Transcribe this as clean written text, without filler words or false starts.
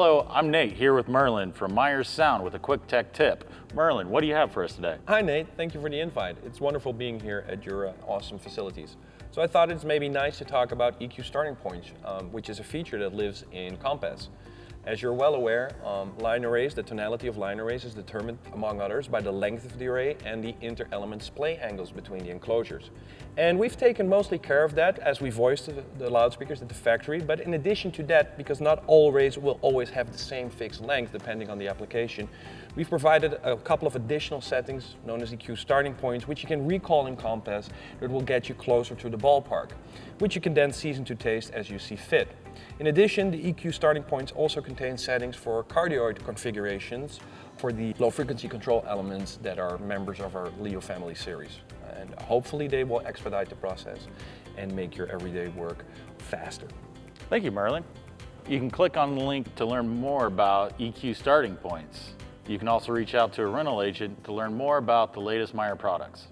Hello, I'm Nate here with Merlijn from Meyer Sound with a quick tech tip. Merlijn, what do you have for us today? Hi Nate, thank you for the invite. It's wonderful being here at your awesome facilities. So I thought it's maybe nice to talk about EQ starting points, which is a feature that lives in Compass. As you're well aware, line arrays, the tonality of line arrays is determined, among others, by the length of the array and the inter-element splay angles between the enclosures. And we've taken mostly care of that as we voiced the loudspeakers at the factory, but in addition to that, because not all arrays will always have the same fixed length depending on the application, we've provided a couple of additional settings known as EQ starting points, which you can recall in Compass that will get you closer to the ballpark, which you can then season to taste as you see fit. In addition, the EQ starting points also contain settings for cardioid configurations for the low frequency control elements that are members of our Leo family series. And hopefully they will expedite the process and make your everyday work faster. Thank you, Merlijn. You can click on the link to learn more about EQ starting points. You can also reach out to a rental agent to learn more about the latest Meyer products.